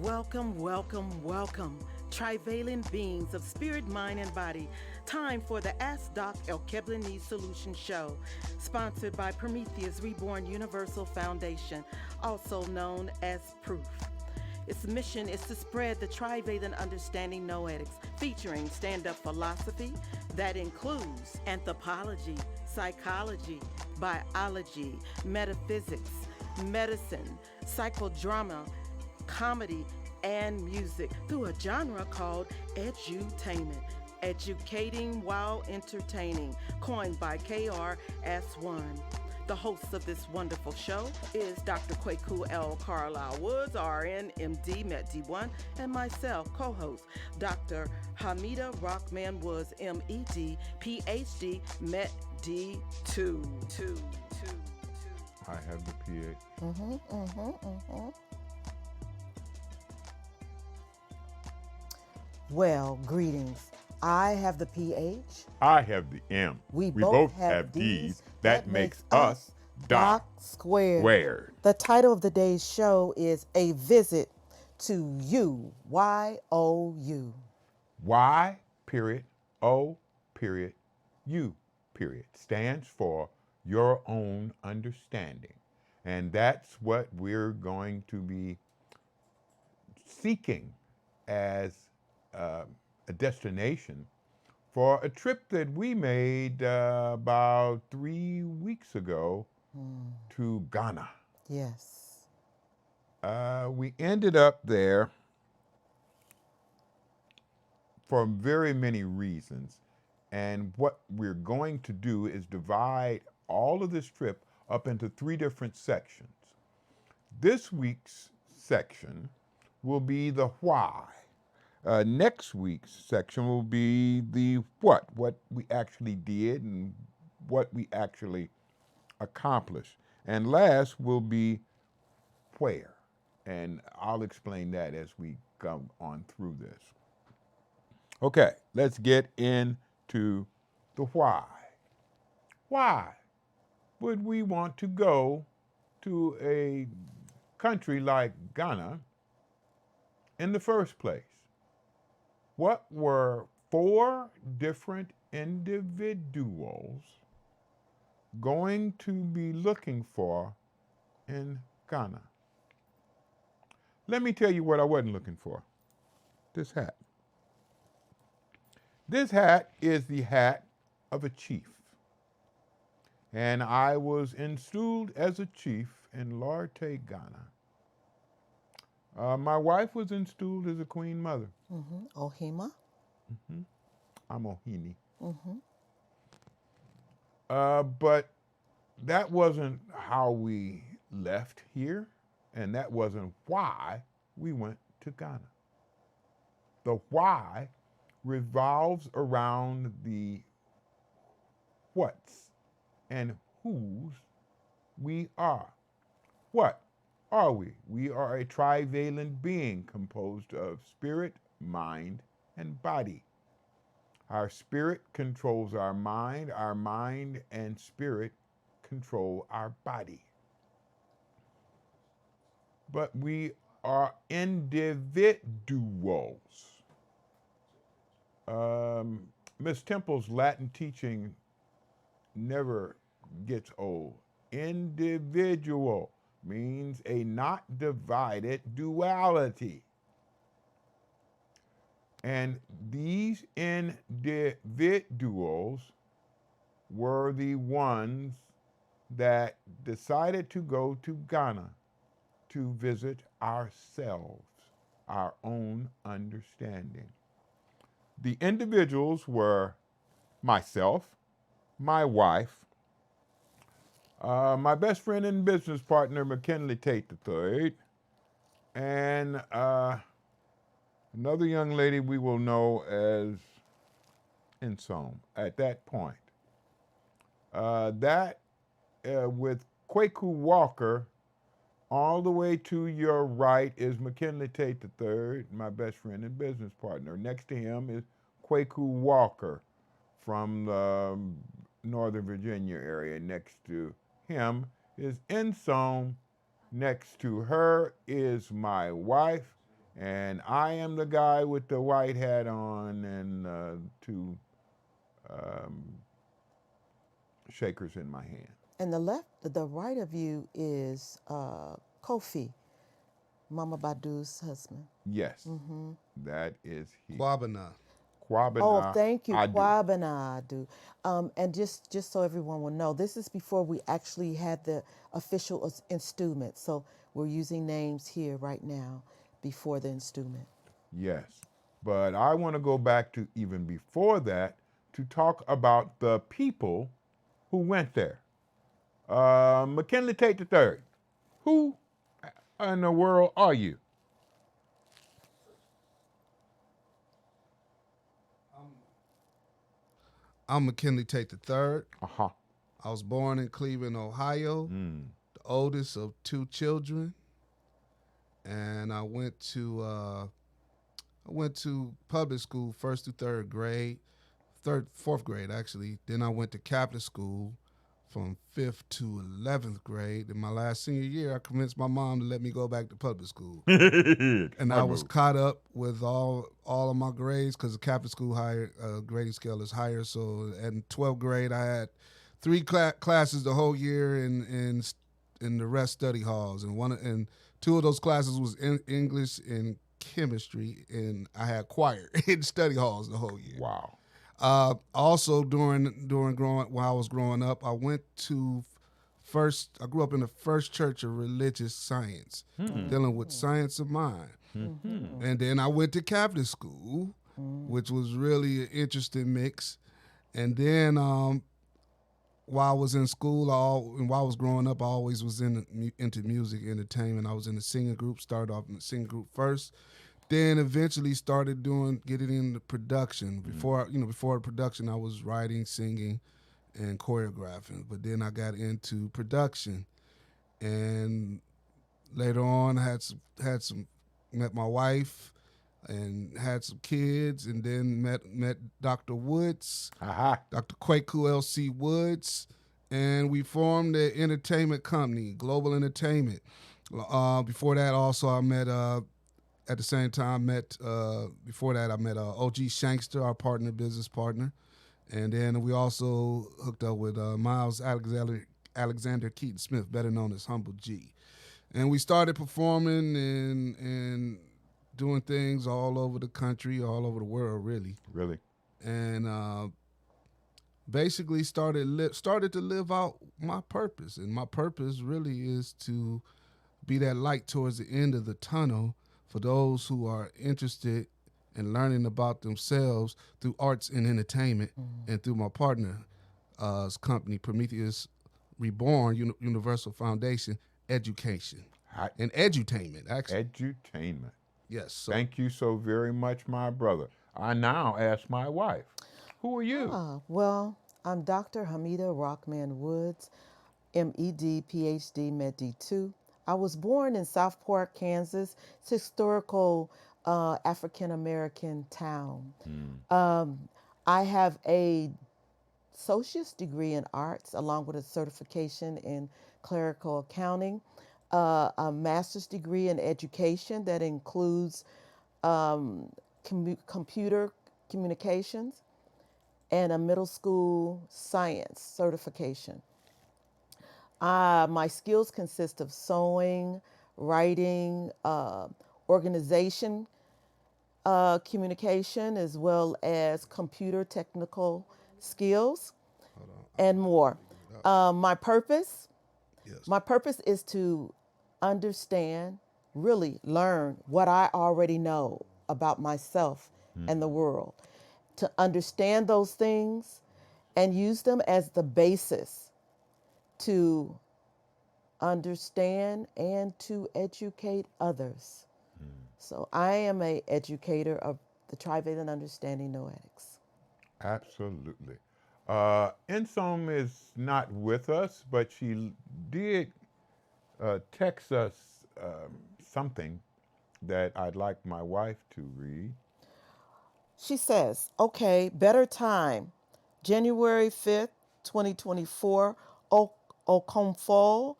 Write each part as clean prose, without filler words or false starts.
welcome, welcome, welcome. Trivalent beings of spirit, mind, and body. Time for the Ask Doc Alkebulanese Solution Show, sponsored by Prometheus Reborn Universal Foundation, also known as Proof. Its mission is to spread the trivalent understanding noetics, featuring stand-up philosophy that includes anthropology, psychology, biology, metaphysics, medicine, psychodrama, comedy, and music through a genre called edutainment, educating while entertaining, coined by KRS1. The host of this wonderful show is Dr. Kwaku L. Carlisle Woods, RN, MD, MED-D1, and myself, co-host, Dr. Hamida Rockman Woods, MED, PhD, MED-D2. I have the PA. Well, greetings. I have the PH. I have the M. We both have D's. That makes us Doc squared. The title of the day's show is A Visit to You, Y.O.U. Y period O period U period stands for your own understanding. And that's what we're going to be seeking as a destination for a trip that we made about 3 weeks ago to Ghana. Yes. We ended up there for very many reasons. And what we're going to do is divide all of this trip up into 3 different sections. This week's section will be the why. Next week's section will be the what we actually did and what we actually accomplished. And last will be where. And I'll explain that as we go on through this. Okay, let's get into the why. Why would we want to go to a country like Ghana in the first place? What were 4 different individuals going to be looking for in Ghana? Let me tell you what I wasn't looking for. This hat. This hat is the hat of a chief. And I was installed as a chief in Larteh, Ghana. My wife was installed as a queen mother. Ohima. I'm Ohini. But that wasn't how we left here, and that wasn't why we went to Ghana. The why revolves around the what's and whose we are. What are we? We are a trivalent being composed of spirit, mind, and body. Our spirit controls our mind and spirit control our body. But we are individuals. Miss Temple's Latin teaching never gets old. Individual means a not divided duality. And these individuals were the ones that decided to go to Ghana to visit ourselves, our own understanding. The individuals were myself, my wife, my best friend and business partner, McKinley Tate III, and another young lady we will know as Insom at that point. With Kwaku Walker, all the way to your right is McKinley Tate III, my best friend and business partner. Next to him is Kwaku Walker from the Northern Virginia area. Next to him is Insom. Next to her is my wife. And I am the guy with the white hat on and two um, shakers in my hand. And the right of you is Kofi, Mama Badu's husband. Yes, that is he. Kwabena. Oh, Kwabena thank you, Adu. Kwabanadu. And just so everyone will know, this is before we actually had the official installment. So we're using names here right now before the installment. Yes. But I want to go back to even before that to talk about the people who went there. McKinley Tate III. Who in the world are you? I'm McKinley Tate III. Uh-huh. I was born in Cleveland, Ohio, Mm. the oldest of two children, and I went to public school first through third grade, fourth grade actually. Then I went to Catholic school from 5th to 11th grade. In my last senior year, I convinced my mom to let me go back to public school. And I was caught up with all of my grades because the Catholic school higher grading scale is higher. So in 12th grade, I had three classes the whole year in the rest study halls, and two of those classes was in English and chemistry, and I had choir in study halls the whole year. Wow. Also while I was growing up, I went to I grew up in the First Church of Religious Science, dealing with science of mind. And then I went to Catholic school, which was really an interesting mix. And then while I was in school, and while I was growing up, I always was into music, entertainment. I was in the singing group, started off in the singing group first. Then eventually started getting into production. Before production, I was writing, singing, and choreographing. But then I got into production, and later on, met my wife, and had some kids, and then met Dr. Woods, Aha. Dr. Kwaku L.C. Woods, and we formed an entertainment company, Global Entertainment. Before that, also I met. At the same time, before that, I met O.G. Shankster, our business partner. And then we also hooked up with Miles Alexander Keaton Smith, better known as Humble G. And we started performing and doing things all over the country, all over the world, really. Really? And basically started to live out my purpose. And my purpose really is to be that light towards the end of the tunnel for those who are interested in learning about themselves through arts and entertainment, and through my partner's company, Prometheus Reborn Universal Foundation, Education. And edutainment, actually. Edutainment. Yes. So. Thank you so very much, my brother. I now ask my wife, who are you? Well, I'm Dr. Hamida Rockman Woods, MED, PhD, MedD2. I was born in Southport, Kansas. It's a historical African-American town. I have a associate's degree in arts along with a certification in clerical accounting, a master's degree in education that includes computer communications, and a middle school science certification. My skills consist of sewing, writing, organization, communication, as well as computer technical skills, and more. My purpose? Yes. My purpose is to understand, really learn what I already know about myself and the world, to understand those things and use them as the basis to understand and to educate others. So I am an educator of the trivalent understanding noetics. Absolutely. Insom is not with us, but she did text us something that I'd like my wife to read. She says, okay, better time. January 5th, 2024, Okomfo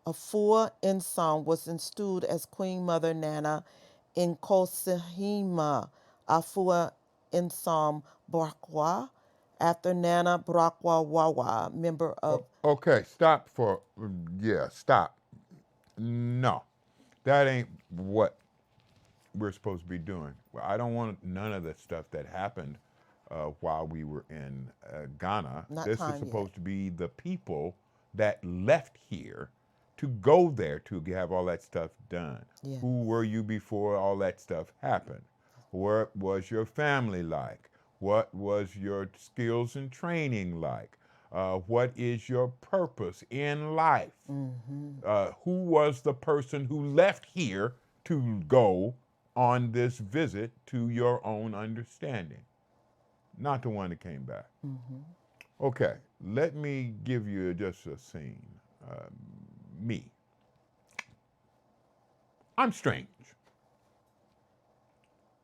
Afua Insom was installed as Queen Mother Nana Nkosihima Afua Insom Brakwa after Nana Brakwa Wawa, member of. Okay, stop for, yeah, stop. No, that ain't what we're supposed to be doing. Well, I don't want none of the stuff that happened while we were in Ghana. Not This is time yet. supposed to be the people that left here to go there to have all that stuff done. Yeah. Who were you before all that stuff happened? What was your family like? What was your skills and training like? What is your purpose in life? Who was the person who left here to go on this visit to your own understanding? Not the one that came back. Okay, let me give you just a scene. Me. I'm strange.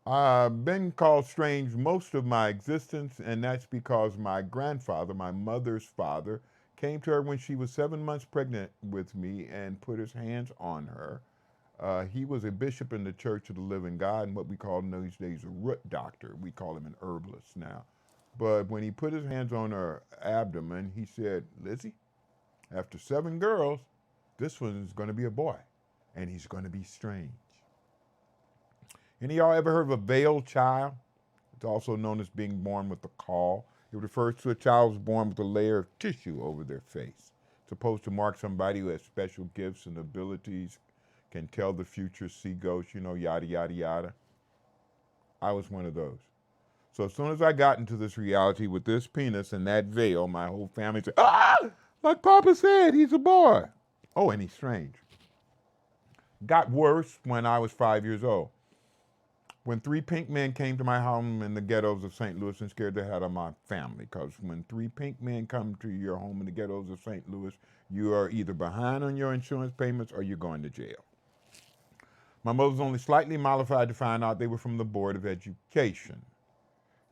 I've been called strange most of my existence, and that's because my grandfather, my mother's father, came to her when she was 7 months pregnant with me and put his hands on her. He was a bishop in the Church of the Living God and what we call in those days a root doctor. We call him an herbalist now. But when he put his hands on her abdomen, he said, Lizzie, after 7 girls, this one's going to be a boy, and he's going to be strange. Any of y'all ever heard of a veiled child? It's also known as being born with a caul. It refers to a child who's born with a layer of tissue over their face. It's supposed to mark somebody who has special gifts and abilities, can tell the future, see ghosts, yada, yada, yada. I was one of those. So as soon as I got into this reality with this penis and that veil, my whole family said, like Papa said, he's a boy. Oh, and he's strange. Got worse when I was 5 years old. When 3 pink men came to my home in the ghettos of St. Louis and scared the hell out of my family, because when 3 pink men come to your home in the ghettos of St. Louis, you are either behind on your insurance payments or you're going to jail. My mother was only slightly mollified to find out they were from the Board of Education.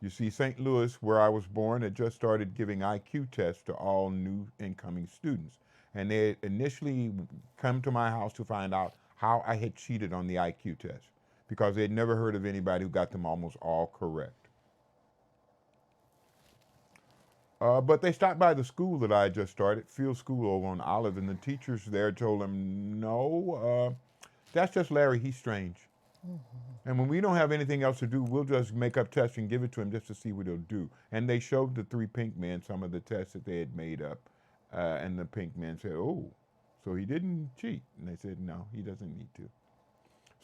You see, St. Louis, where I was born, had just started giving IQ tests to all new incoming students. And they had initially come to my house to find out how I had cheated on the IQ test, because they had never heard of anybody who got them almost all correct. But they stopped by the school that I had just started, Field School over on Olive, and the teachers there told them, no, that's just Larry, he's strange. And when we don't have anything else to do, we'll just make up tests and give it to him just to see what he'll do. And they showed the 3 pink men some of the tests that they had made up. And the pink men said, oh, so he didn't cheat. And they said, no, he doesn't need to.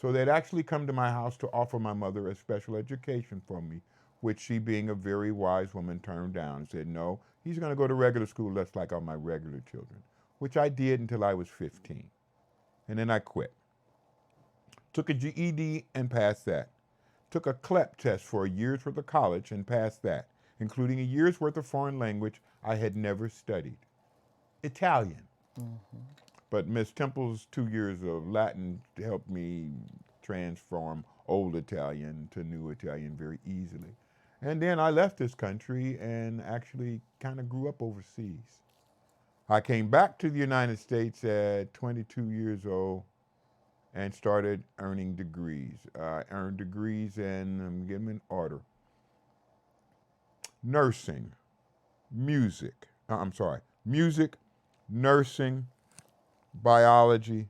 So they'd actually come to my house to offer my mother a special education for me, which she, being a very wise woman, turned down and said, no, he's going to go to regular school just like all my regular children, which I did until I was 15. And then I quit. Took a GED and passed that. Took a CLEP test for a year's worth of college and passed that, including a year's worth of foreign language I had never studied. Italian. But Miss Temple's 2 years of Latin helped me transform old Italian to new Italian very easily. And then I left this country and actually kind of grew up overseas. I came back to the United States at 22 years old and started earning degrees. I earned degrees in, get them in order, nursing, music, nursing, biology,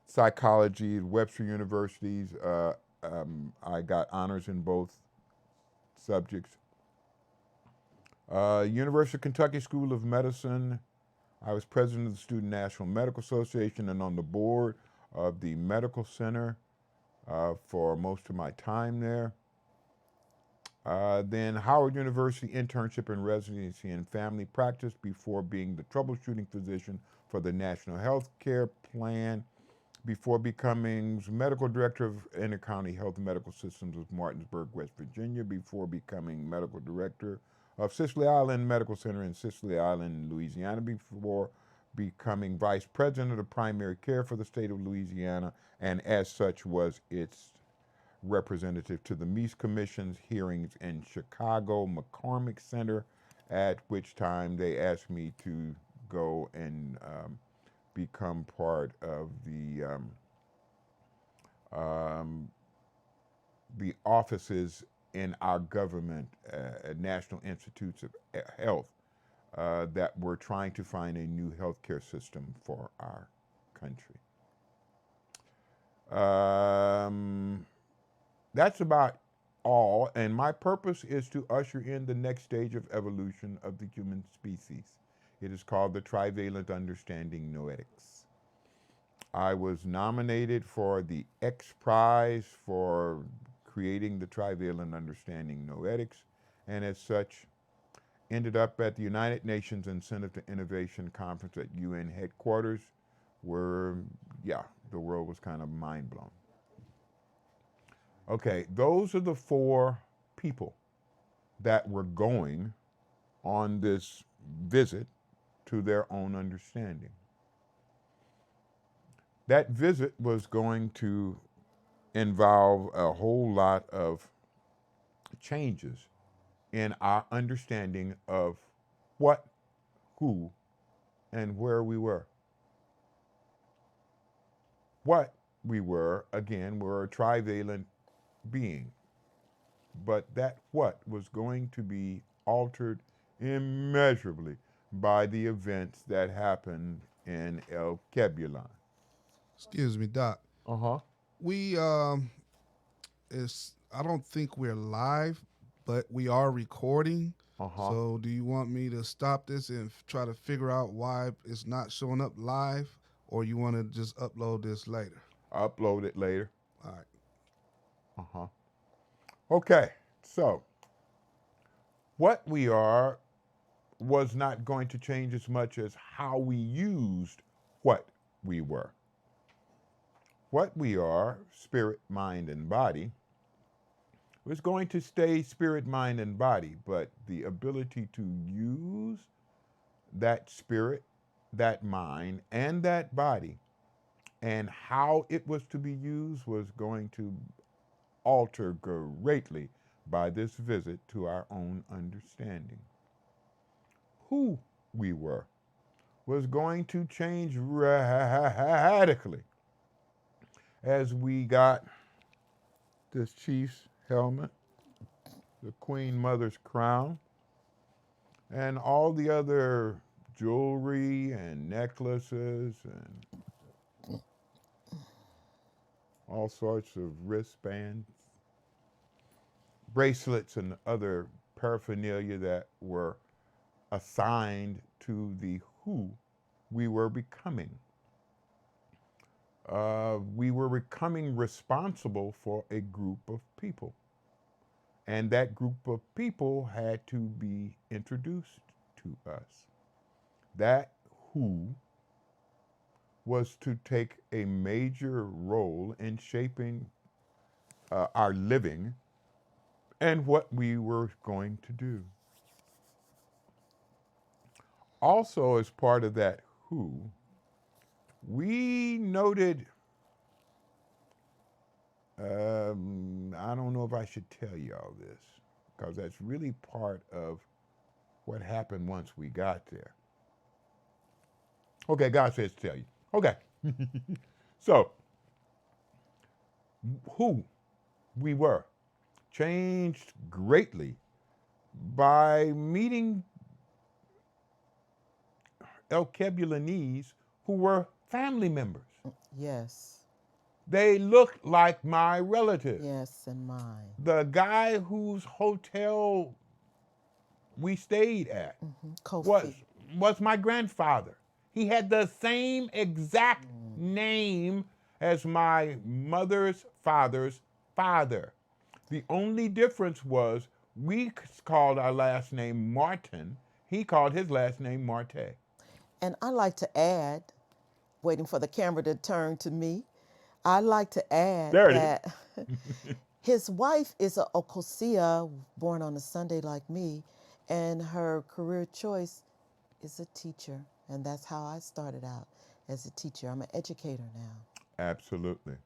psychology at Webster universities. I got honors in both subjects. University of Kentucky School of Medicine. I was president of the Student National Medical Association and on the board of the medical center for most of my time there. Then Howard University internship and residency in family practice before being the troubleshooting physician for the National Health Care Plan, before becoming medical director of Intercounty Health and Medical Systems of Martinsburg, West Virginia, before becoming medical director of Cicely Island Medical Center in Cicely Island, Louisiana, before becoming vice president of the primary care for the state of Louisiana, and as such was its representative to the Meese Commission's hearings in Chicago, McCormick Center, at which time they asked me to go and become part of the the offices in our government, National Institutes of Health, that were trying to find a new healthcare system for our country. That's about all, and my purpose is to usher in the next stage of evolution of the human species. It is called the Trivalent Understanding Noetics. I was nominated for the X Prize for creating the Trivalent Understanding Noetics, and as such, ended up at the United Nations Incentive to Innovation Conference at UN headquarters, where, yeah, the world was kind of mind blown. Okay, those are the 4 people that were going on this visit to their own understanding. That visit was going to involve a whole lot of changes in our understanding of what, who, and where we were. What we were, again, were a trivalent being. But that what was going to be altered immeasurably by the events that happened in Alkebulan. Excuse me, Doc. Uh-huh. We I don't think we're live, but we are recording. Uh-huh. So do you want me to stop this and try to figure out why it's not showing up live, or you want to just upload this later? Upload it later. All right. Uh-huh. Okay, so what we are was not going to change as much as how we used what we were. What we are, spirit, mind, and body, was going to stay spirit, mind, and body, but the ability to use that spirit, that mind, and that body, and how it was to be used was going to alter greatly by this visit to our own understanding. Who we were was going to change radically as we got this chief's helmet, the Queen Mother's crown, and all the other jewelry and necklaces and all sorts of wristbands, bracelets, and other paraphernalia that were assigned to the who we were becoming. We were becoming responsible for a group of people. And that group of people had to be introduced to us. That who was to take a major role in shaping our living and what we were going to do. Also, as part of that who, we noted, I don't know if I should tell you all this, because that's really part of what happened once we got there. Okay, God says to tell you. Okay. So, who we were changed greatly by meeting Alkebulanese who were family members. Yes. They looked like my relatives. Yes, and mine. The guy whose hotel we stayed at was my grandfather. He had the same exact name as my mother's father's father. The only difference was we called our last name Martin. He called his last name Marte. And I like to add, waiting for the camera to turn to me, I like to add There it that his wife is a Okosia, born on a Sunday like me, and her career choice is a teacher. And that's how I started out, as a teacher. I'm an educator now. Absolutely.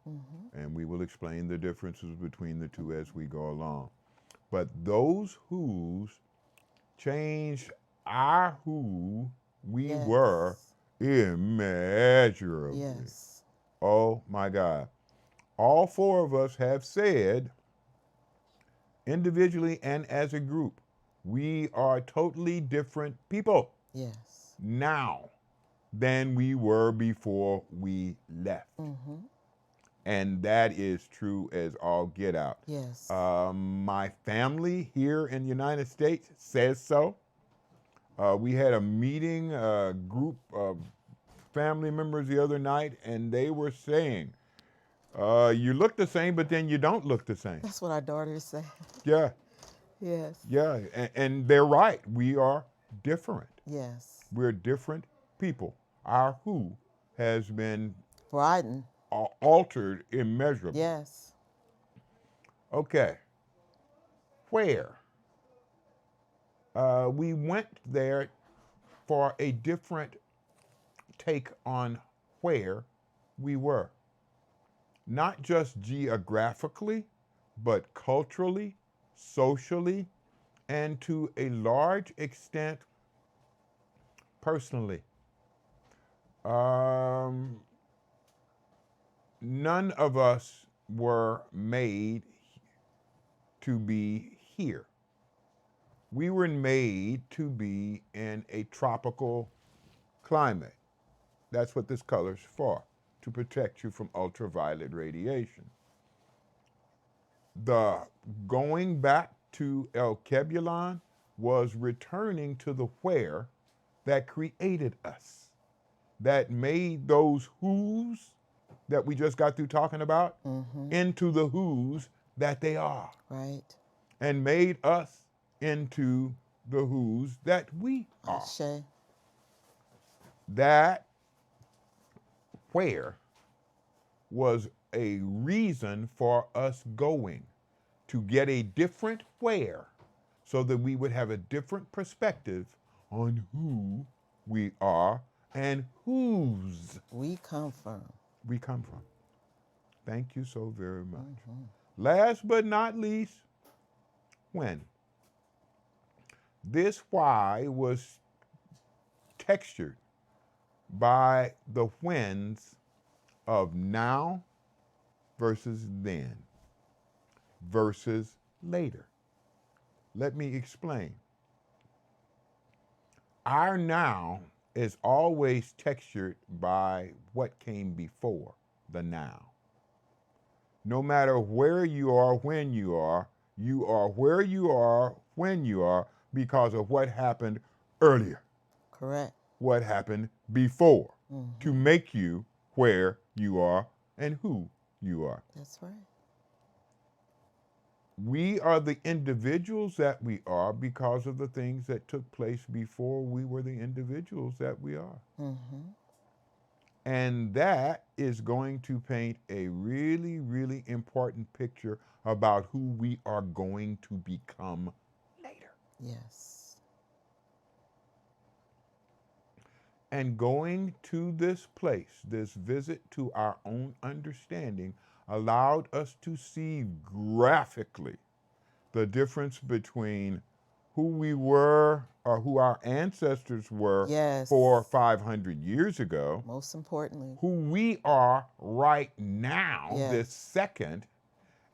And we will explain the differences between the two as we go along. But those who's changed our who we were immeasurably. Yes. Oh my God. All 4 of us have said individually and as a group. We are totally different people Yes. now than we were before we left. And that is true as all get out. Yes. My family here in the United States says so. We had a meeting, a group of family members the other night, and they were saying, you look the same, but then you don't look the same. That's what our daughters say. Yeah, Yes. yeah, and they're right. We are different. Yes. We're different people. Our who has been Broaden. altered immeasurably. Yes. Okay, where? We went there for a different take on where we were. Not just geographically, but culturally, socially, and to a large extent, personally. None of us were made to be here. We were made to be in a tropical climate. That's what this color's for, to protect you from ultraviolet radiation. The going back to Alkebulan was returning to the where that created us, that made those who's that we just got through talking about into the who's that they are, Right. and made us into the who's that we are. Ashe. That where was a reason for us going to get a different where so that we would have a different perspective on who we are and whose We come from. we come from. Thank you so very much. Last but not least, when. This why was textured by the whens of now versus then versus later. Let me explain. Our now is always textured by what came before the now. No matter where you are, when you are where you are, when you are, because of what happened earlier. Correct. What happened before to make you where you are and who you are. That's right. We are the individuals that we are because of the things that took place before we were the individuals that we are. And that is going to paint a really, really important picture about who we are going to become later. Yes. And going to this place, this visit to our own understanding, allowed us to see graphically the difference between who we were or who our ancestors were Yes. 400 or 500 years ago, Most importantly. who we are right now, Yes. this second,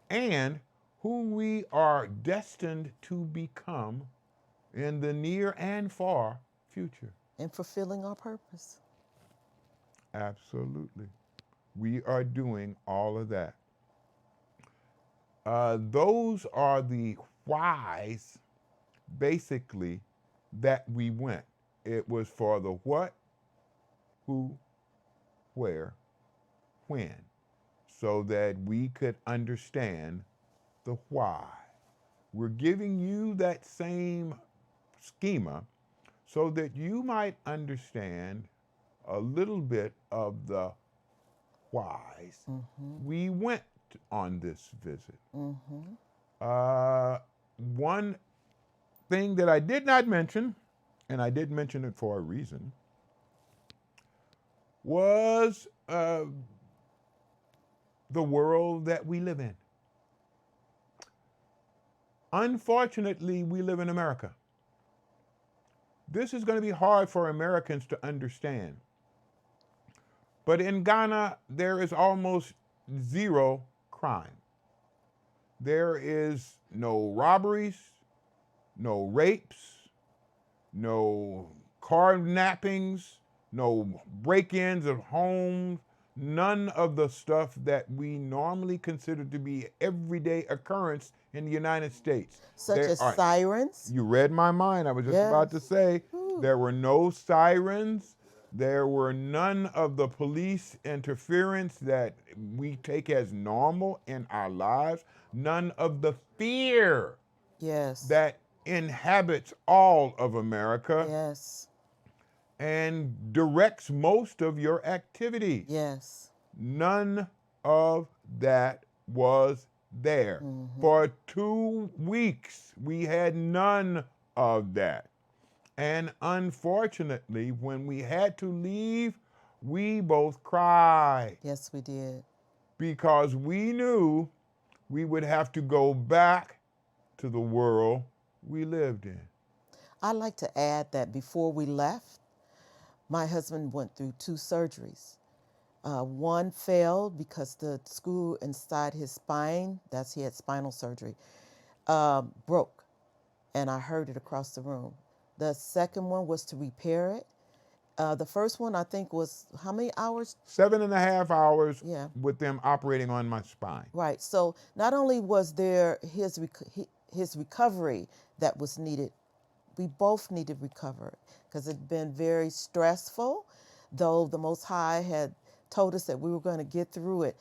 and who we are destined to become in the near and far future. And fulfilling our purpose. Absolutely. We are doing all of that. Those are the whys, basically, that we went. It was for the what, who, where, when, so that we could understand the why. We're giving you that same schema so that you might understand a little bit of the whys. We went on this visit. One thing that I did not mention, and I did mention it for a reason, was the world that we live in. Unfortunately, we live in America. This is going to be hard for Americans to understand. But in Ghana, there is almost zero crime. there is no robberies, no rapes, no car nappings, no break-ins of homes, none of the stuff that we normally consider to be everyday occurrence in the United States. Such as sirens. You read my mind. I was just about to Yes. say Ooh. there were no sirens. There were none of the police interference that we take as normal in our lives. None of the fear Yes. that inhabits all of America Yes. and directs most of your activities. Yes. None of that was there. For 2 weeks, we had none of that. And unfortunately, when we had to leave, we both cried Yes, we did. because we knew we would have to go back to the world we lived in. I'd like to add that before we left, my husband went through 2 surgeries. One failed because the screw inside his spine, he had spinal surgery, broke, and I heard it across the room. The second one was to repair it. The first one, I think, was how many hours? 7.5 hours Yeah. with them operating on my spine. Right. So not only was there his recovery that was needed, we both needed recovery because it had been very stressful, though the Most High had told us that we were going to get through it.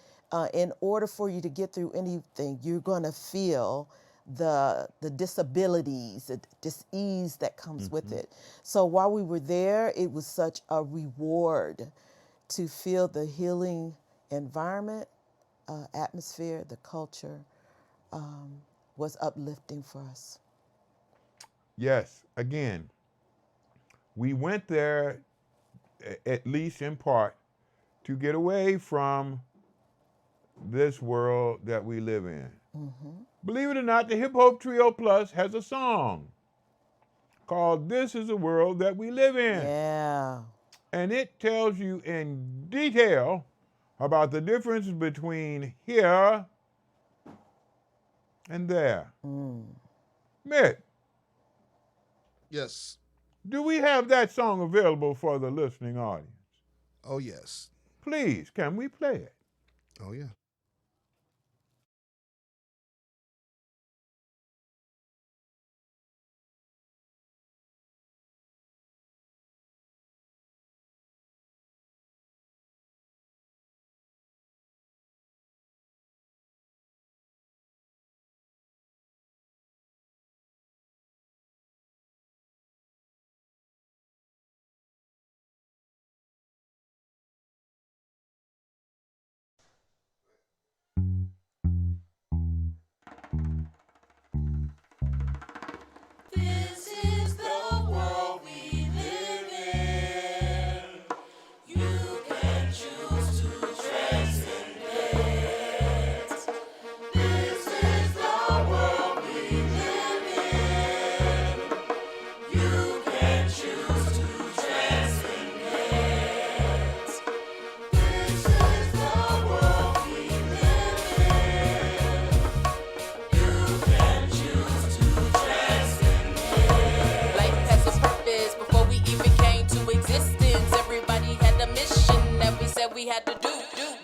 In order for you to get through anything, you're going to feel the disabilities, the dis-ease that comes with it. So while we were there, it was such a reward to feel the healing environment, atmosphere, the culture was uplifting for us. Yes, again, we went there, at least in part, to get away from this world that we live in. Believe it or not, the Hip Hop Trio Plus has a song called This Is the World That We Live In. Yeah. And it tells you in detail about the difference between here and there. Mitt, Yes. do we have that song available for the listening audience? Oh, yes. Please, can we play it? Oh, yeah. This is the world we live in. You can choose to dress in it. This is the world we live in. You can choose to dress in it. This is the world we live in. You can choose to dress in it. Life has a purpose before we even came to existence. Everybody had a mission that we said we had to do.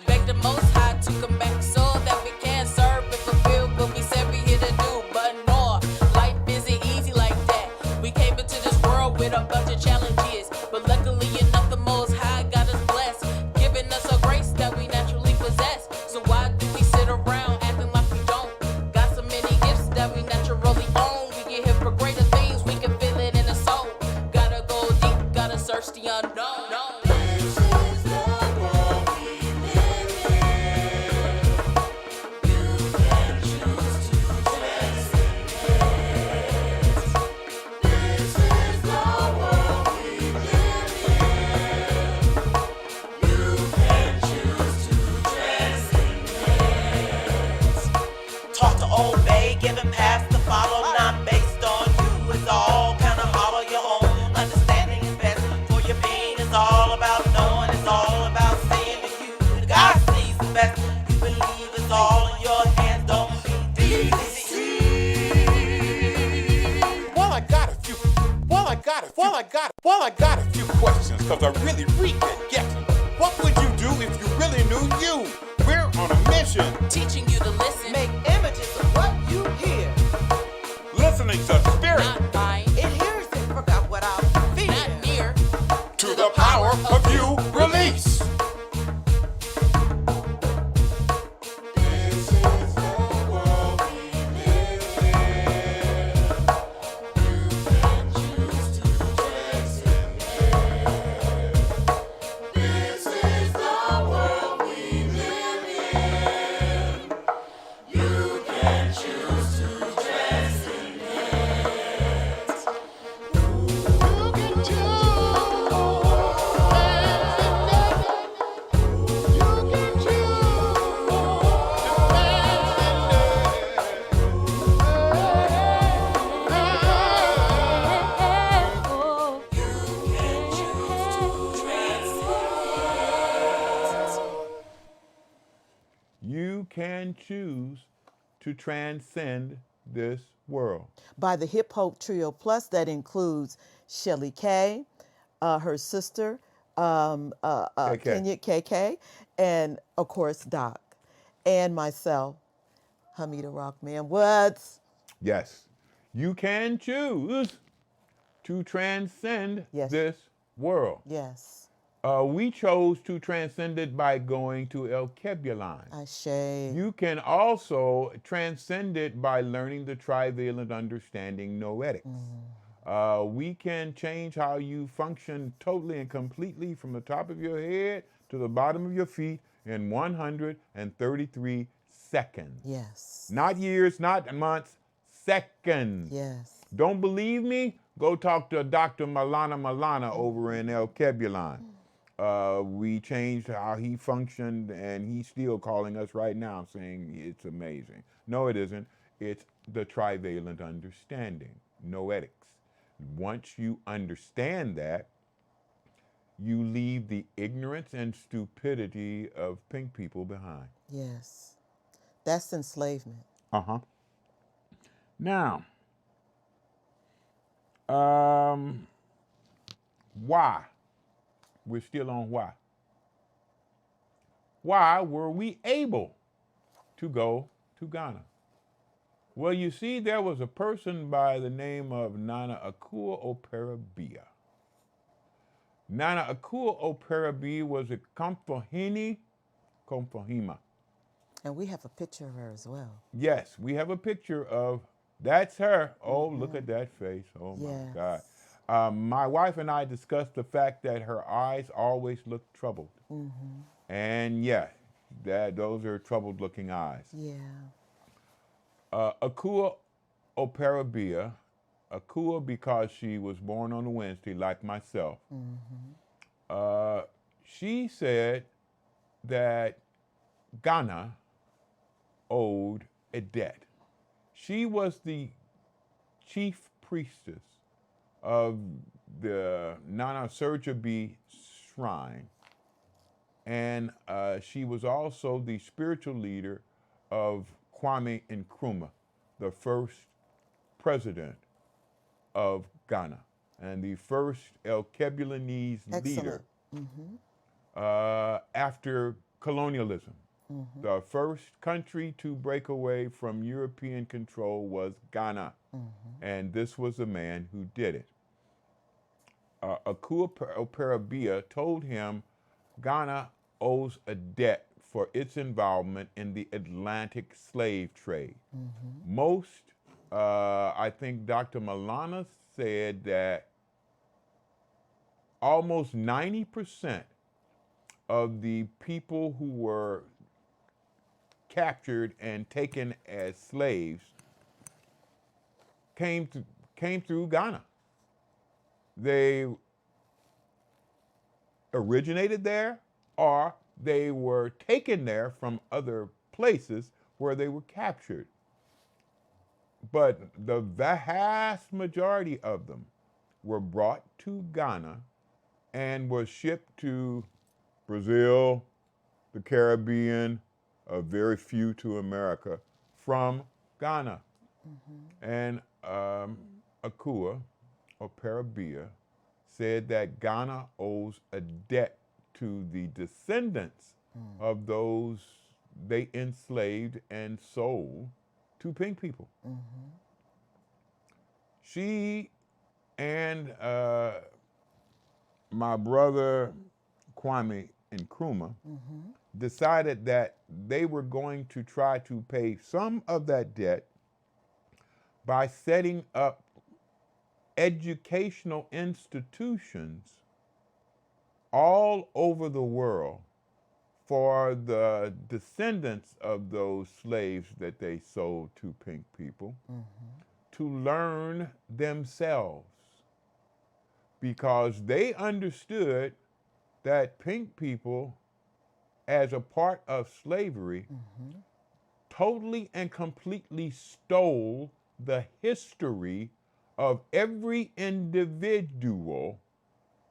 Beg the Most High to come back so that we can serve and fulfill what we said we here to do. But no, life isn't easy like that. We came into this world with a bunch of challenges, but luckily enough, the Most High got us blessed, giving us a grace that we naturally possess. So why do we sit around acting like we don't? Got so many gifts that we naturally own. We get here for greater things, we can feel it in the soul. Gotta go deep, gotta search the unknown. This is the world we live in. You can choose to dress in it. This is the world we live in. You can choose to dress in it. Talk to old Bay, give him paths to follow, not based on you. It's all kind of hollow, your own understanding is best for your being Well, I got a few questions, cause I really get guessing. What would you do if you really knew you? We're on a mission. Teaching you to listen. Make images of what you hear. Listening to spirit. Not mind. It hears it, forgot what I feel. Not near. To the power of you, release. This is the world we live in. You can choose to transcend it. This is the world we live in. You can choose to transcend it. You can choose. You can choose to transcend this world. By the Hip Hop Trio Plus, that includes Shelly Kay, her sister, KK. Kenya KK, and of course Doc, and myself, Hamida Rockman Woods. Yes, you can choose to transcend Yes. this world. Yes, We chose to transcend it by going to Alkebulanese. Ashe. You can also transcend it by learning the trivalent understanding noetics. We can change how you function totally and completely from the top of your head to the bottom of your feet in 133 seconds. Yes. Not years, not months, seconds. Yes. Don't believe me? Go talk to Dr. Malana over in Alkebulanese. We changed how he functioned, and he's still calling us right now saying it's amazing. No, it isn't. It's the trivalent understanding, noetics. Once you understand that, you leave the ignorance and stupidity of pink people behind. Yes. That's enslavement. Uh-huh. Now, why? We're still on why. Why were we able to go to Ghana? Well, you see, there was a person by the name of Nana Akua-Operabia. Nana Akua-Operabia was a Komfahini Komfahima. And we have a picture of her as well. Yes, we have a picture of, that's her. Oh, look at that face. Oh my Yes. God. My wife and I discussed the fact that her eyes always looked troubled. And yeah, those are troubled looking eyes. Yeah. Akua-Operabia, Akua because she was born on a Wednesday like myself. She said that Ghana owed a debt. She was the chief priestess of the Nana Surjabi shrine, and she was also the spiritual leader of Kwame Nkrumah, the first president of Ghana and the first Alkebulanese leader after colonialism. The first country to break away from European control was Ghana, and this was the man who did it. Akua-Operabia told him Ghana owes a debt for its involvement in the Atlantic slave trade. Most, I think Dr. Malana said that almost 90% of the people who were captured and taken as slaves came through Ghana. They originated there, or they were taken there from other places where they were captured. But the vast majority of them were brought to Ghana and were shipped to Brazil, the Caribbean, a very few to America from Ghana. And Akua-Operabia said that Ghana owes a debt to the descendants of those they enslaved and sold to pink people. She and my brother Kwame Nkrumah decided that they were going to try to pay some of that debt by setting up educational institutions all over the world for the descendants of those slaves that they sold to pink people to learn themselves, because they understood that pink people, as a part of slavery, totally and completely stole the history of every individual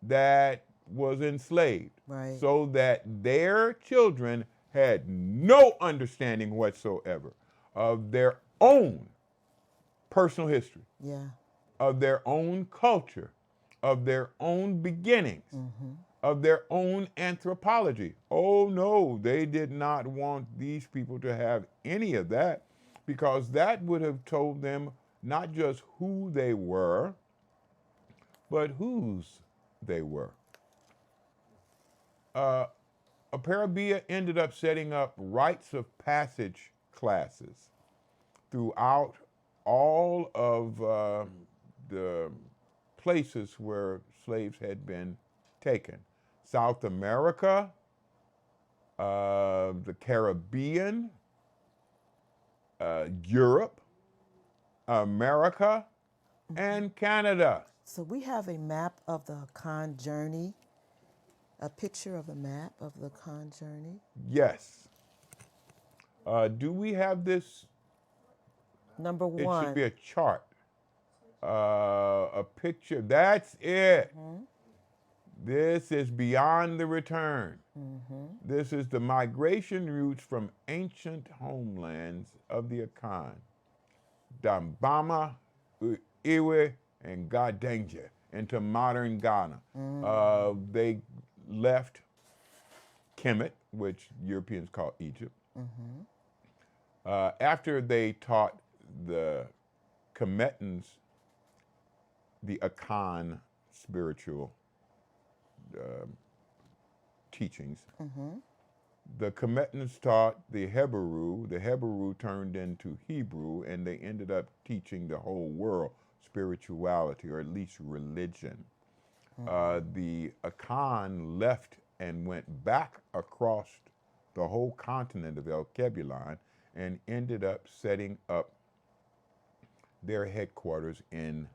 that was enslaved, Right. so that their children had no understanding whatsoever of their own personal history, Yeah. of their own culture, of their own beginnings, of their own anthropology. Oh no, they did not want these people to have any of that, because that would have told them not just who they were, but whose they were. Aparabia ended up setting up rites of passage classes throughout all of the places where slaves had been taken. South America, the Caribbean, Europe, America, and Canada. So we have a map of the Khan journey, a picture of a map of the Khan journey. Yes. Do we have this? Number It should be one. a chart. A picture. That's it. This is beyond the return. This is the migration routes from ancient homelands of the Akan, Dambama, Iwe, and Gadangja, into modern Ghana. They left Kemet, which Europeans call Egypt. After they taught the Kemetans the Akan spiritual teachings, the Kemetans taught the Hebrew turned into Hebrew, and they ended up teaching the whole world spirituality, or at least religion. The Akan left and went back across the whole continent of Alkebulan and ended up setting up their headquarters in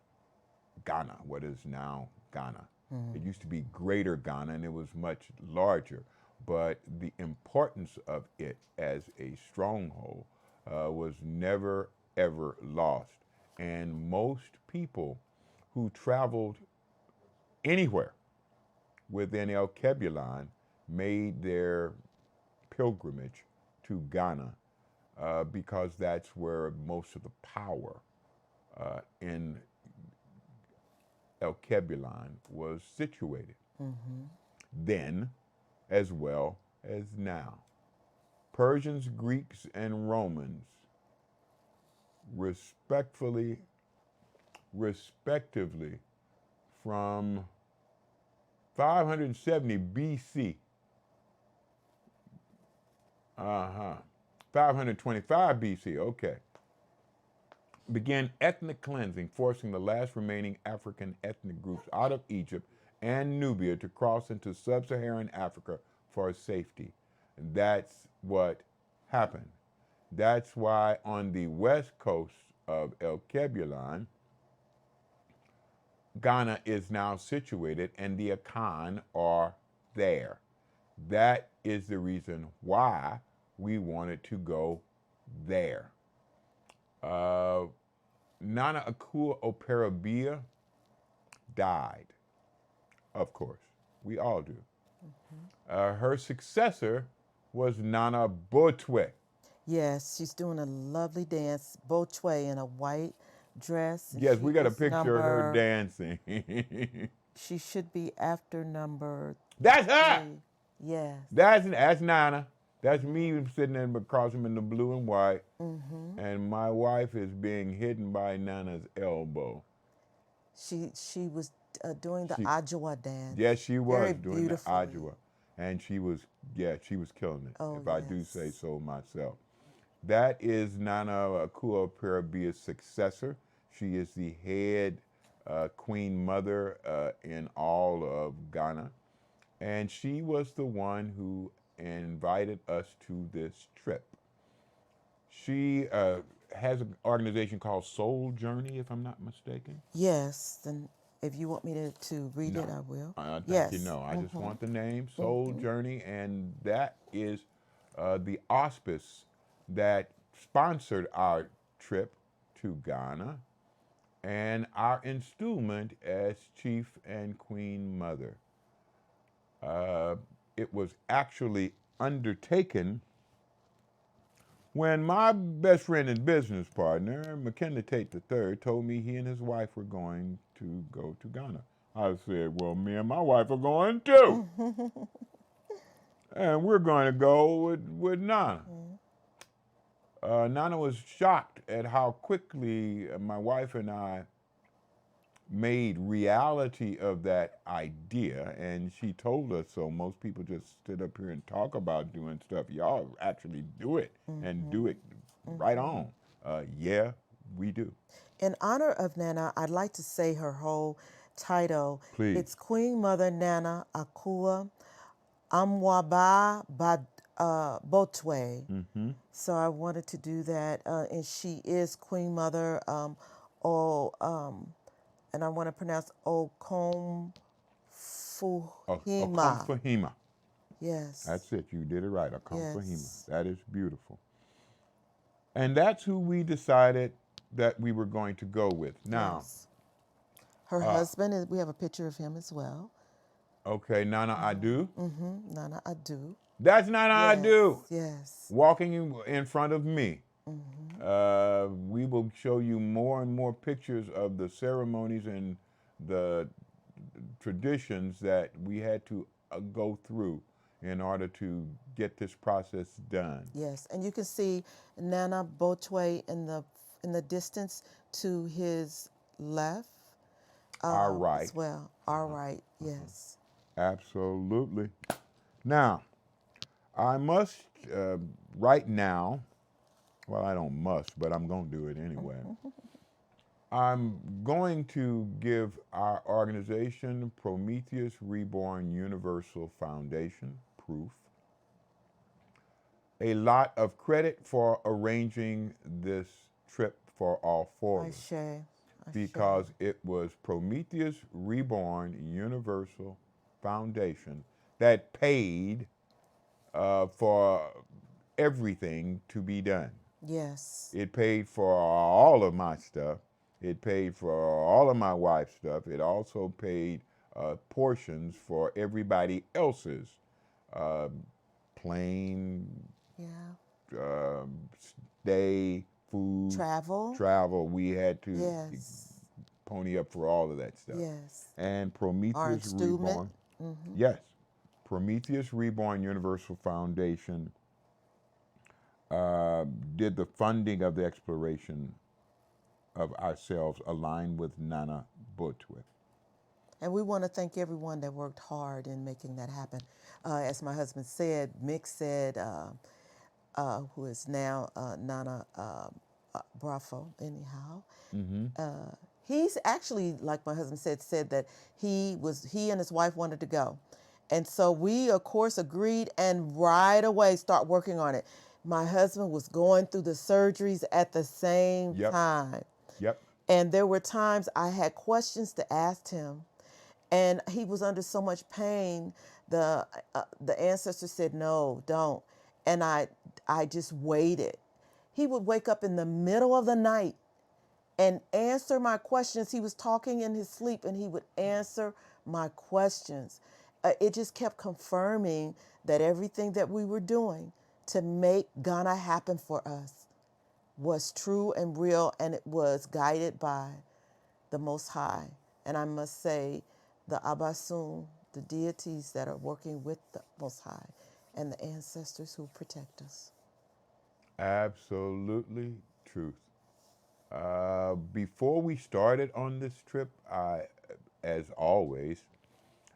Ghana, what is now Ghana. It used to be Greater Ghana, and it was much larger, but the importance of it as a stronghold was never, ever lost. And most people who traveled anywhere within Alkebulan made their pilgrimage to Ghana because that's where most of the power in Alkebulan was situated, then as well as now. Persians, Greeks, and Romans respectively from 570 BC, 525 BC, okay, began ethnic cleansing, forcing the last remaining African ethnic groups out of Egypt and Nubia to cross into sub-Saharan Africa for safety. And that's what happened. That's why on the west coast of Alkebulan, Ghana is now situated, and the Akan are there. That is the reason why we wanted to go there. Nana Akua Operabia died, of course. We all do. Her successor was Nana Botwe. Yes, she's doing a lovely dance, Bochwe in a white dress. and Yes, she we got a is picture of her number- dancing. She should be after number That's her. 3. Yes. That's Nana. That's me sitting in across him in the blue and white. Mm-hmm. And my wife is being hidden by Nana's elbow. She was doing the She- Ajwa dance. Yes, she was Very doing the beautifully. Ajwa. And she was killing it, Oh, if I do yes. say so myself. That is Nana Akua Parabia's successor. She is the head queen mother in all of Ghana. And she was the one who invited us to this trip. She has an organization called Soul Journey, if I'm not mistaken. Yes. And if you want me to read No. it, I will. Thank Yes. you. No, I just Mhm. want the name, Soul Journey, and that is the auspice that sponsored our trip to Ghana and our installment as Chief and Queen Mother. It was actually undertaken when my best friend and business partner, McKinley Tate III, told me he and his wife were going to go to Ghana. I said, well, me and my wife are going too. And we're going to go with Nana. Nana was shocked at how quickly my wife and I made reality of that idea, and she told us so. Most people just sit up here and talk about doing stuff. Y'all actually do it and do it right on. Yeah, we do. In honor of Nana, I'd like to say her whole title. Please. It's Queen Mother Nana Akua Amwaba Botwe. Mm-hmm. So I wanted to do that, and she is Queen Mother. And I want to pronounce Okomfuhima. Akomfahima. Yes. That's it. You did it right. Akomfahima. Yes. That is beautiful. And that's who we decided that we were going to go with. Now, Yes. Her husband is. We have a picture of him as well. okay, Nana Adu. Mm-hmm. Nana Adu. That's Nana Adu. Yes. Walking in front of me. We will show you more and more pictures of the ceremonies and the traditions that we had to go through in order to get this process done. Yes, and you can see Nana Botwe in the distance to his left. Our right. As well. Our right. Yes. Absolutely. Now, I must, right now, well, I don't must, but I'm going to do it anyway. I'm going to give our organization, Prometheus Reborn Universal Foundation, proof, a lot of credit for arranging this trip for all four of us. Ashe. Because it was Prometheus Reborn Universal Foundation that paid for everything to be done. Yes. It paid for all of my stuff. It paid for all of my wife's stuff. It also paid portions for everybody else's plane, Yeah. stay, food, Travel. We had to Yes. pony up for all of that stuff. Yes. And Prometheus installment. Reborn. Yes. Prometheus Reborn Universal Foundation did the funding of the exploration of ourselves aligned with Nana Botwe. And we want to thank everyone that worked hard in making that happen. As my husband said, Mick said, who is now Nana Brafo, anyhow. He's actually, like my husband said that he and his wife wanted to go. And so we, of course, agreed and right away start working on it. My husband was going through the surgeries at the same time. Yep. And there were times I had questions to ask him, and he was under so much pain. The ancestor said, "No, don't," and I just waited. He would wake up in the middle of the night and answer my questions. He was talking in his sleep, and he would answer my questions. It just kept confirming that everything that we were doing to make Ghana happen for us was true and real, and it was guided by the Most High. And I must say the Abasun, the deities that are working with the Most High, and the ancestors who protect us. Absolutely truth. Before we started on this trip, I, as always,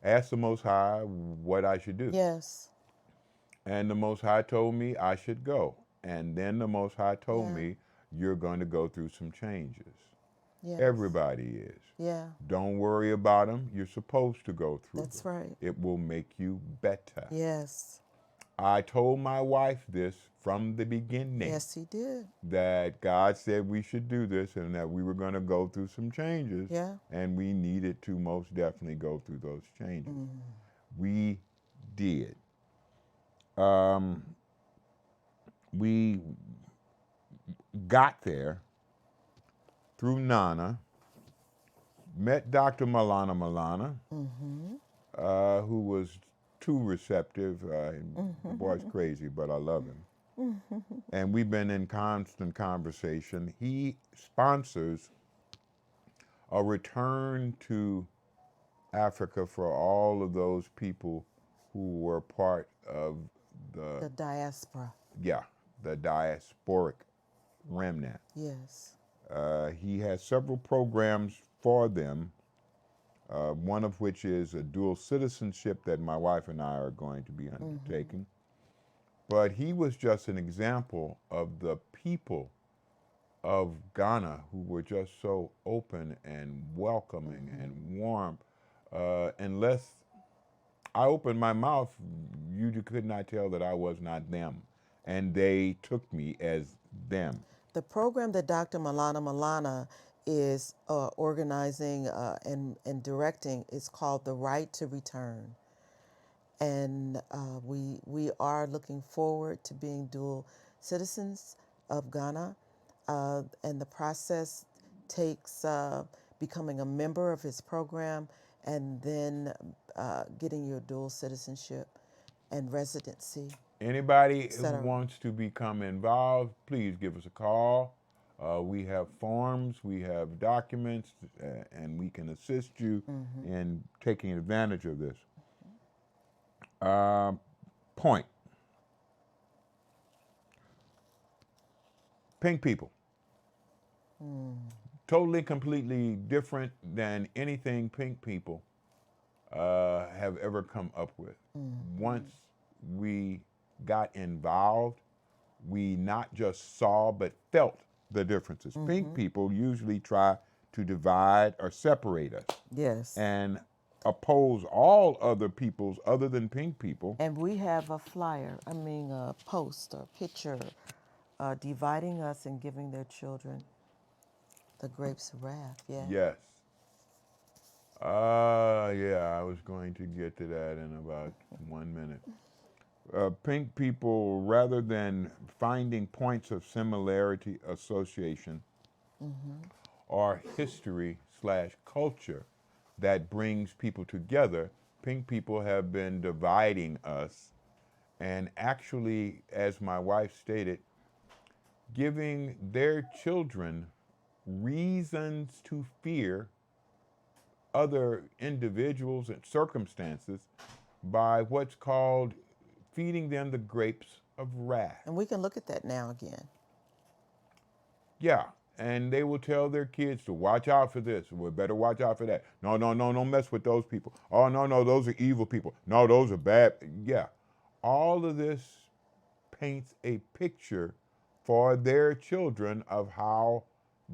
asked the Most High what I should do. Yes. And the Most High told me I should go. And then the Most High told Yeah. me, you're going to go through some changes. Yes. Everybody is. Yeah. Don't worry about them. You're supposed to go through That's them. right. It will make you better. Yes. I told my wife this from the beginning. Yes, he did. That God said we should do this and that we were going to go through some changes. Yeah. And we needed to most definitely go through those changes. We did. We got there through Nana, met Dr. Malana, who was too receptive. The boy's crazy, but I love him. And we've been in constant conversation. He sponsors a return to Africa for all of those people who were part of The diaspora. the diasporic remnant. Yes. He has several programs for them, one of which is a dual citizenship that my wife and I are going to be undertaking. But he was just an example of the people of Ghana who were just so open and welcoming and warm. Unless I opened my mouth, you could not tell that I was not them. And they took me as them. The program that Dr. Malana is organizing and directing is called The Right to Return. And we are looking forward to being dual citizens of Ghana. And the process takes becoming a member of his program and then getting your dual citizenship and residency. Anybody who Etc. wants to become involved, please give us a call. We have forms, we have documents, and we can assist you in taking advantage of this. Point. Pink people. Totally, completely different than anything pink people have ever come up with. Once we got involved, we not just saw but felt the differences. Pink people usually try to divide or separate us Yes. and oppose all other peoples other than pink people. And we have a flyer, a post or picture dividing us and giving their children the grapes of wrath. Yeah. Yes. Yeah, I was going to get to that in about 1 minute. Pink people, rather than finding points of similarity, association, or history/culture that brings people together, pink people have been dividing us and actually, as my wife stated, giving their children reasons to fear other individuals and circumstances by what's called feeding them the grapes of wrath. And we can look at that now again. Yeah, and they will tell their kids to watch out for this. We better watch out for that. No, don't mess with those people. Oh, no, those are evil people. No, those are bad. Yeah, all of this paints a picture for their children of how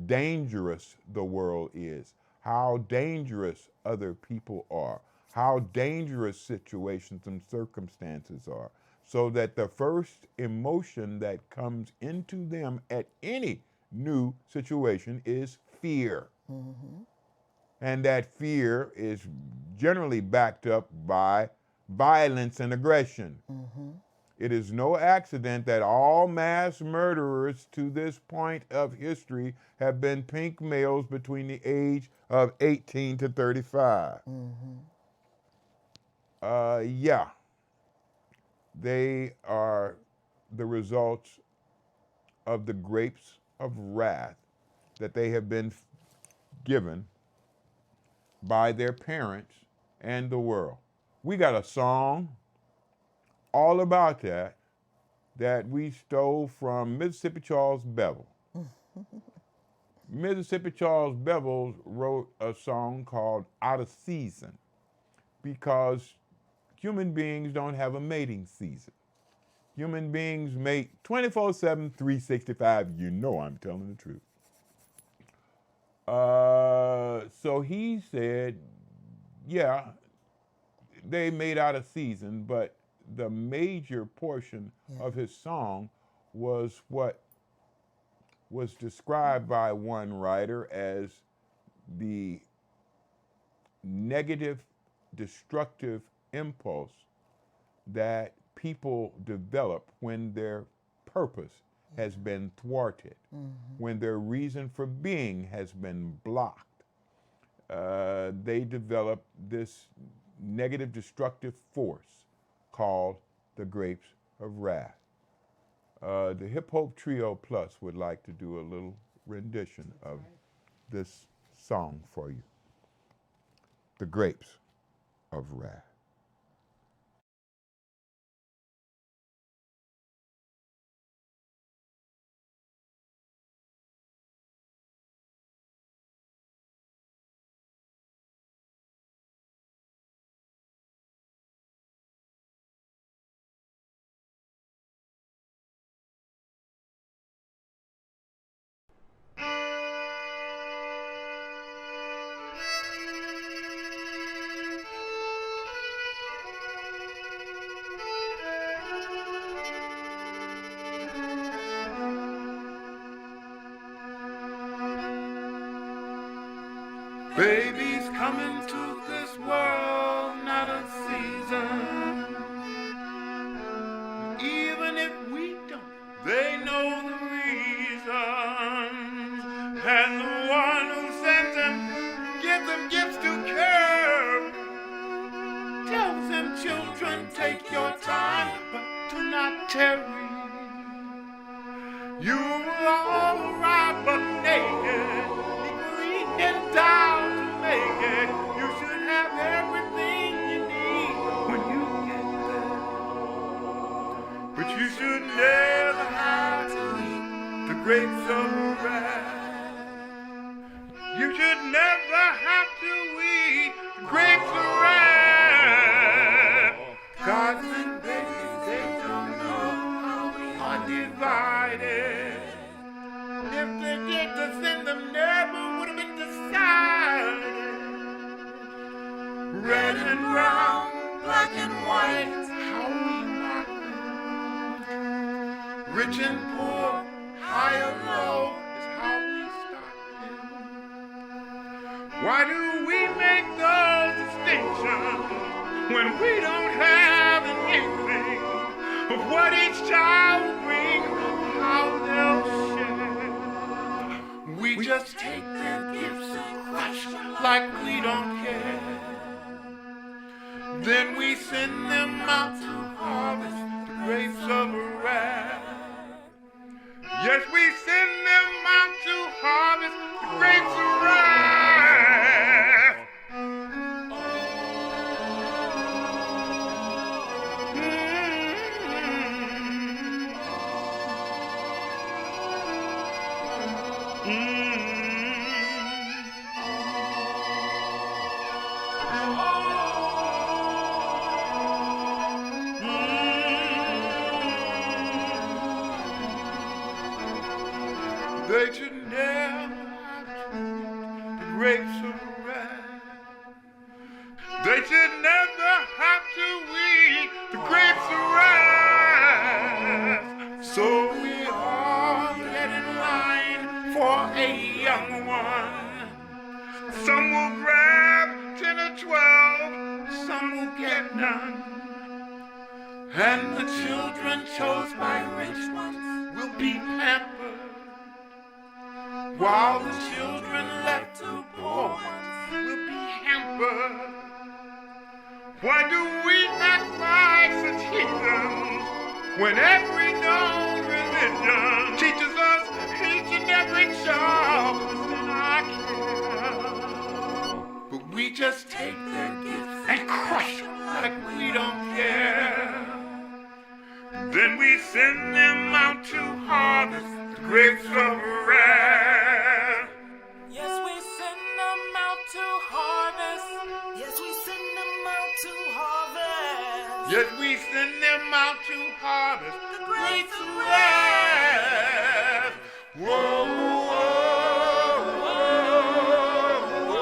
dangerous the world is, how dangerous other people are, how dangerous situations and circumstances are, so that the first emotion that comes into them at any new situation is fear. And that fear is generally backed up by violence and aggression. It is no accident that all mass murderers to this point of history have been pink males between the age of 18 to 35. Yeah, they are the results of the grapes of wrath that they have been given by their parents and the world. We got a song all about that we stole from Mississippi Charles Bevel. Mississippi Charles Bevel wrote a song called Out of Season because human beings don't have a mating season. Human beings mate 24/7, 365. You know I'm telling the truth. So he said, yeah, they made out of season, but the major portion of his song was what was described by one writer as the negative, destructive impulse that people develop when their purpose has been thwarted, when their reason for being has been blocked. They develop this negative, destructive force called the grapes of wrath. The Hip Hop Trio Plus would like to do a little rendition of this song for you. The Grapes of Wrath. Babies coming to this world, not a season. Even if we don't, they know the reasons. And the one who sends them, gives them gifts to care. Tells them, children, take your time, but do not tarry. You will all arrive but naked, and down to make it. You should have everything you need when you get there. But you should never have to eat the grapes of wrath. You should never have to eat the grapes of wrath. God's and babies, they don't know how we are divided. If they did to send them, never would have been decided. Red and brown, black and white, how we mock them. Rich and poor, high or low, is how we start them. Why do we make those distinctions when we don't have an inkling of what each child will bring, how they'll share? We just take their gifts and crush like we don't care. Then we send them out to harvest the grapes of wrath. Yes, we send them out to harvest the grapes of wrath. They should never have to eat the grapes of wrath. They should never have to eat the grapes of wrath. So we all get in line for a young one. Some will grab 10 or 12, some will get none. And the children chose by rich ones will be pampered, while the children left to poor ones will be hampered. Why do we act like such heathens when every known religion teaches us each and every child is in our care? But we just take their gifts and crush like we don't care. Then we send them out to harvest the grapes of wrath. Yes, we send them out to harvest. Yes, we send them out to harvest. Yes, we send them out to harvest The grapes grapes of of wrath. Whoa, whoa, whoa, whoa.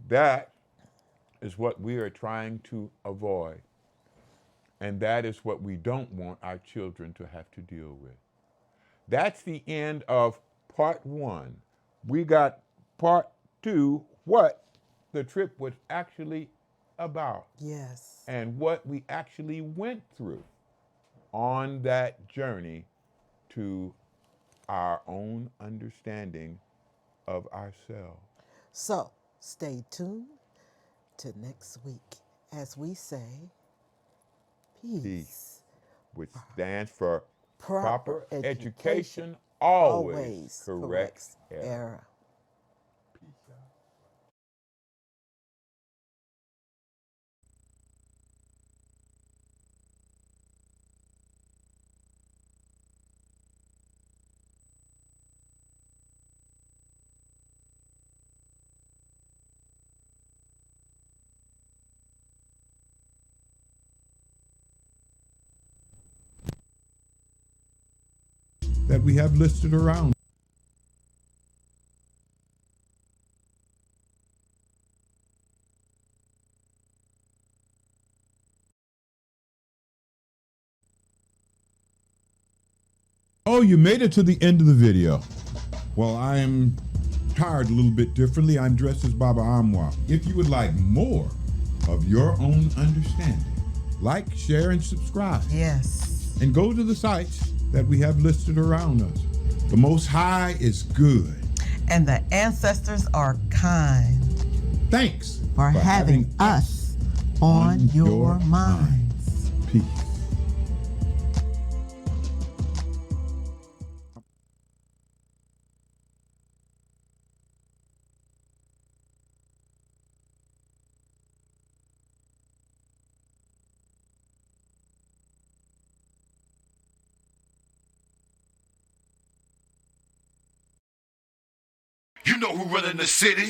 That is what we are trying to avoid. And that is what we don't want our children to have to deal with. That's the end of part one. We got part two, what the trip was actually about Yes. and what we actually went through on that journey to our own understanding of ourselves. So stay tuned to next week as we say peace. Peace, which stands for Proper education always always corrects error. error. That we have listed around. Oh, you made it to the end of the video. Well, I am tired a little bit differently. I'm dressed as Baba Amwa. If you would like more of your own understanding, like, share, and subscribe. Yes. And go to the sites that we have listed around us. The Most High is good. And the ancestors are kind Thanks for having us on your minds. Peace. You know who running the city?